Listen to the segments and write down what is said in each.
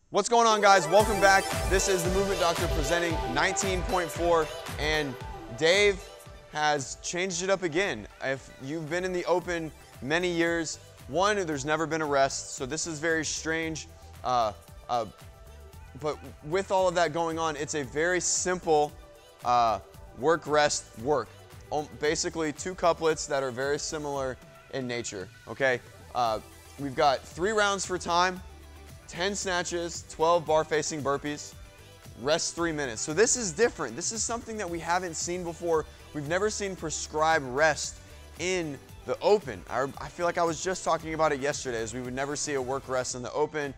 What's going on, guys? Welcome back. This is the Movement Doctor presenting 19.4, and Dave has changed it up again. If you've been in the open many years, one, there's never been a rest, so this is very strange. But with all of that going on, it's a very simple work, rest, work. Basically, two couplets that are very similar in nature, okay? We've got 3 rounds for time, 10 snatches, 12 bar-facing burpees, rest 3 minutes. So this is different. This is something that we haven't seen before. We've never seen prescribed rest in the open. I feel like I was just talking about it yesterday, as we would never see a work rest in the open,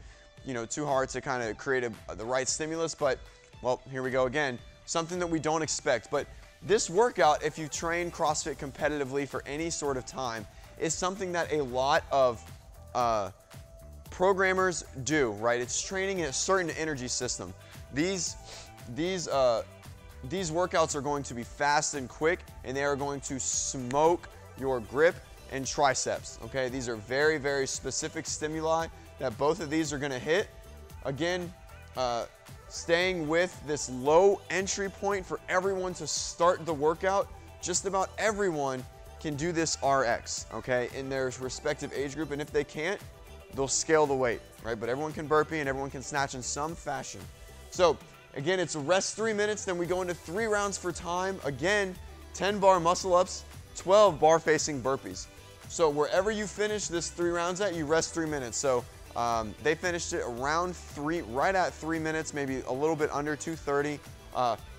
you know, too hard to kind of create the right stimulus, but, well, here we go again. Something that we don't expect. But this workout, if you train CrossFit competitively for any sort of time, is something that a lot of programmers do, right? It's training in a certain energy system. These workouts are going to be fast and quick, and they are going to smoke your grip and triceps, okay? These are very, very specific stimuli that both of these are gonna hit. Again, staying with this low entry point for everyone to start the workout. Just about everyone can do this RX, okay, in their respective age group, and if they can't, they'll scale the weight, right? But everyone can burpee and everyone can snatch in some fashion. So again, it's a rest 3 minutes, then we go into 3 rounds for time. Again, 10 bar muscle ups, 12 bar facing burpees. So wherever you finish this 3 rounds at, you rest 3 minutes. So they finished it around right at 3 minutes, maybe a little bit under 2:30.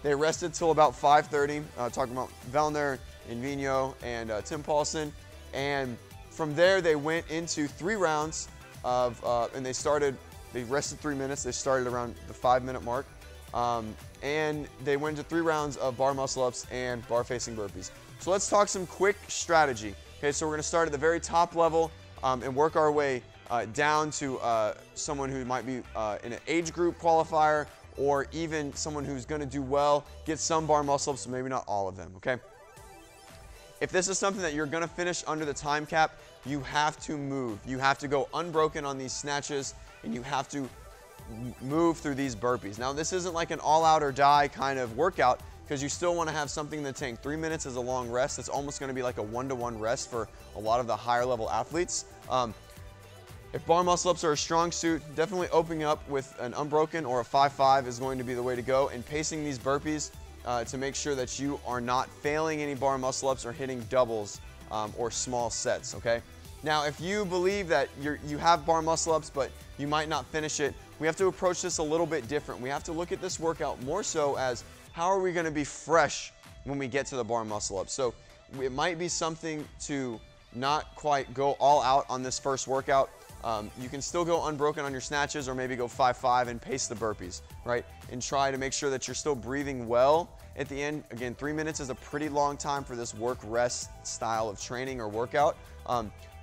They rested till about 5:30, talking about Vellner, Invino, and Tim Paulson. And from there, they went into 3 rounds of, and they rested 3 minutes. They started around the 5-minute mark. And they went to 3 rounds of bar muscle ups and bar facing burpees. So let's talk some quick strategy. Okay, so we're gonna start at the very top level and work our way down to someone who might be in an age group qualifier, or even someone who's gonna do well, get some bar muscle ups, maybe not all of them, okay? If this is something that you're gonna finish under the time cap, you have to move. You have to go unbroken on these snatches, and you have to move through these burpees. Now, this isn't like an all out or die kind of workout, because you still wanna have something in the tank. 3 minutes is a long rest. It's almost gonna be like a 1-to-1 rest for a lot of the higher level athletes. If bar muscle ups are a strong suit, definitely opening up with an unbroken or a 5-5 is going to be the way to go, and pacing these burpees to make sure that you are not failing any bar muscle ups or hitting doubles or small sets, okay? Now, if you believe that you have bar muscle ups, but you might not finish it, we have to approach this a little bit different. We have to look at this workout more so as, how are we gonna be fresh when we get to the bar muscle ups? So it might be something to not quite go all out on this first workout. You can still go unbroken on your snatches, or maybe go 5-5 and pace the burpees, right? And try to make sure that you're still breathing well at the end. Again, 3 minutes is a pretty long time for this work rest style of training or workout,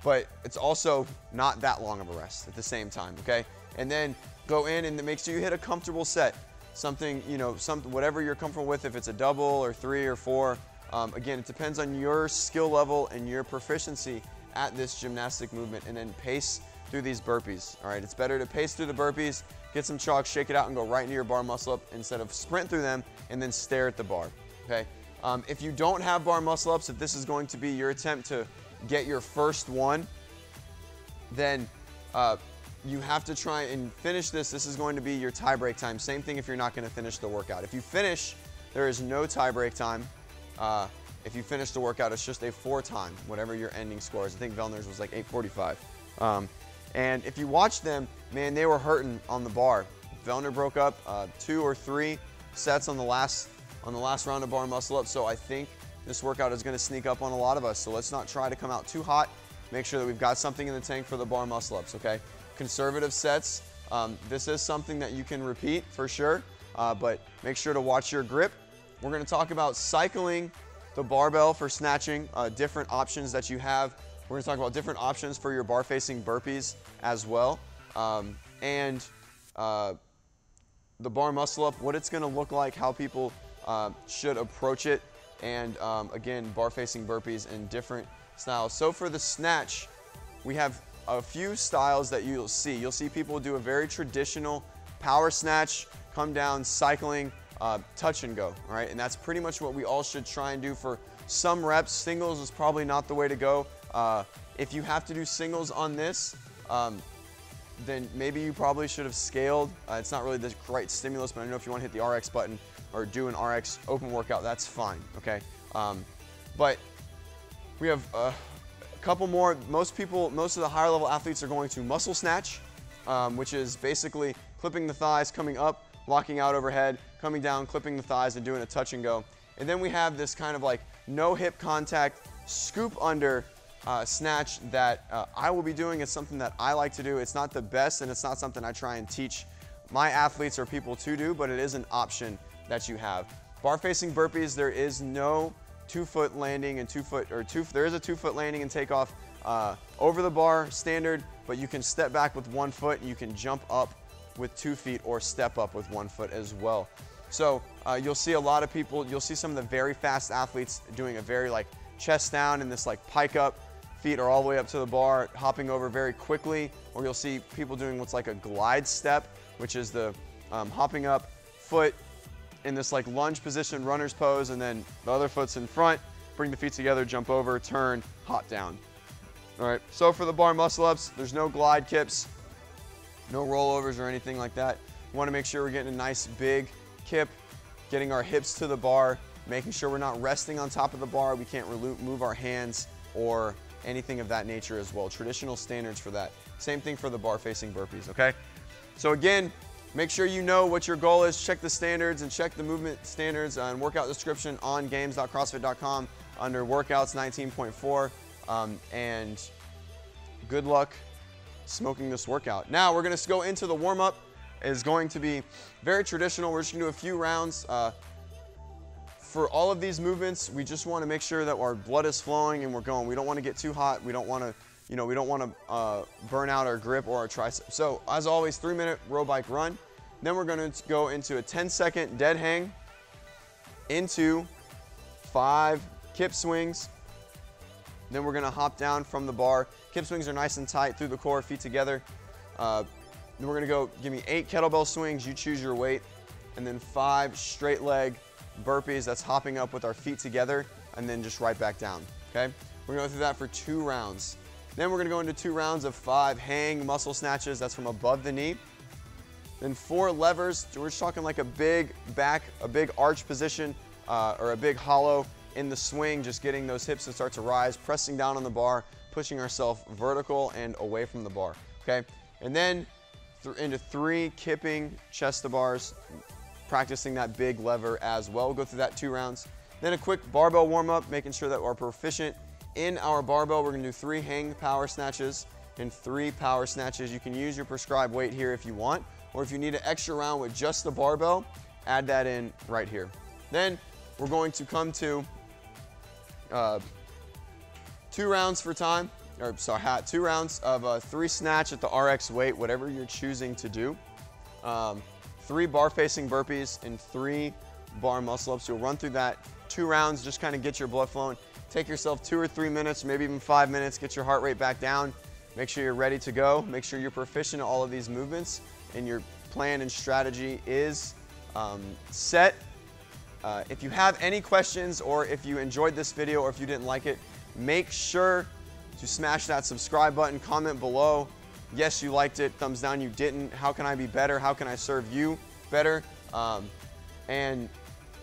but it's also not that long of a rest at the same time, okay? And then go in and make sure you hit a comfortable set. Something, you know, whatever you're comfortable with, if it's a double or 3 or 4. Again, it depends on your skill level and your proficiency at this gymnastic movement, and then pace through these burpees, all right? It's better to pace through the burpees, get some chalk, shake it out, and go right into your bar muscle up instead of sprint through them and then stare at the bar, okay? If you don't have bar muscle ups, if this is going to be your attempt to get your first one, then you have to try and finish this. This is going to be your tie break time. Same thing if you're not gonna finish the workout. If you finish, there is no tie break time. If you finish the workout, it's just a 4 time, whatever your ending score is. I think Vellner's was like 8:45. And if you watch them, man, they were hurting on the bar. Vellner broke up 2 or 3 sets on the last round of bar muscle up. So I think this workout is gonna sneak up on a lot of us. So let's not try to come out too hot. Make sure that we've got something in the tank for the bar muscle ups, okay? Conservative sets. This is something that you can repeat for sure, but make sure to watch your grip. We're gonna talk about cycling the barbell for snatching, different options that you have. We're gonna talk about different options for your bar facing burpees as well. And the bar muscle up, what it's gonna look like, how people should approach it, and again, bar facing burpees in different styles. So for the snatch, we have a few styles that you'll see. You'll see people do a very traditional power snatch, come down, cycling, touch and go, all right? And that's pretty much what we all should try and do for some reps. Singles is probably not the way to go. If you have to do singles on this, then maybe you probably should have scaled. It's not really the right stimulus, but I know if you want to hit the RX button or do an RX open workout, that's fine, okay? But we have a couple more. Most of the higher level athletes are going to muscle snatch, which is basically clipping the thighs, coming up, locking out overhead, coming down, clipping the thighs, and doing a touch and go. And then we have this kind of like no hip contact, scoop under snatch that I will be doing. It's something that I like to do. It's not the best, and it's not something I try and teach my athletes or people to do, but it is an option that you have. Bar facing burpees, there is no 2-foot landing and there is a 2-foot landing and takeoff over the bar standard, but you can step back with 1 foot and you can jump up with 2 feet or step up with 1 foot as well. So you'll see a lot of people, you'll see some of the very fast athletes doing a very like chest down and this like pike up, feet are all the way up to the bar, hopping over very quickly, or you'll see people doing what's like a glide step, which is the hopping up, foot in this like lunge position, runner's pose, and then the other foot's in front, bring the feet together, jump over, turn, hop down. All right, so for the bar muscle ups, there's no glide kips, no rollovers or anything like that. We wanna make sure we're getting a nice big kip, getting our hips to the bar, making sure we're not resting on top of the bar. We can't move our hands or anything of that nature as well. Traditional standards for that. Same thing for the bar facing burpees, okay? So again, make sure you know what your goal is. Check the standards and check the movement standards and workout description on games.crossfit.com under workouts 19.4. And good luck smoking this workout. Now we're gonna go into the warm-up. It's going to be very traditional. We're just gonna do a few rounds. For all of these movements, we just wanna make sure that our blood is flowing and we're going. We don't wanna get too hot. We don't wanna burn out our grip or our tricep. So as always, 3-minute row bike run. Then we're gonna go into a 10-second dead hang into 5 kip swings. Then we're gonna hop down from the bar. Kip swings are nice and tight through the core, feet together. Then we're gonna go, give me 8 kettlebell swings, you choose your weight, and then 5 straight leg burpees, that's hopping up with our feet together, and then just right back down, okay? We're gonna go through that for 2 rounds. Then we're gonna go into 2 rounds of 5 hang muscle snatches, that's from above the knee. Then 4 levers, we're just talking like a big back, a big arch position, or a big hollow in the swing, just getting those hips to start to rise, pressing down on the bar, pushing ourselves vertical and away from the bar, okay? And then into 3 kipping chest to bars, practicing that big lever as well. We'll go through that 2 rounds. Then a quick barbell warm up, making sure that we're proficient in our barbell. We're gonna do 3 hang power snatches and 3 power snatches. You can use your prescribed weight here if you want, or if you need an extra round with just the barbell, add that in right here. Then we're going to come to 2 rounds for time, or sorry, 2 rounds of 3 snatch at the RX weight, whatever you're choosing to do. 3 bar facing burpees and 3 bar muscle ups. You'll run through that 2 rounds, just kind of get your blood flowing. Take yourself 2 or 3 minutes, maybe even 5 minutes, get your heart rate back down. Make sure you're ready to go. Make sure you're proficient at all of these movements and your plan and strategy is set. If you have any questions or if you enjoyed this video or if you didn't like it, make sure to smash that subscribe button, comment below. Yes, you liked it, thumbs down, you didn't. How can I be better? How can I serve you better? And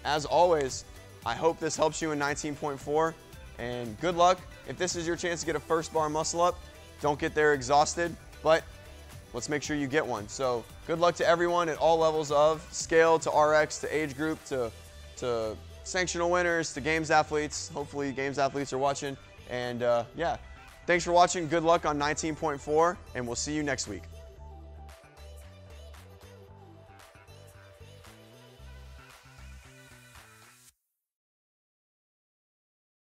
as always, I hope this helps you in 19.4 and good luck. If this is your chance to get a first bar muscle up, don't get there exhausted, but let's make sure you get one. So good luck to everyone at all levels of scale to RX to age group to sanctional winners to games athletes. Hopefully games athletes are watching. And yeah, thanks for watching. Good luck on 19.4 and we'll see you next week.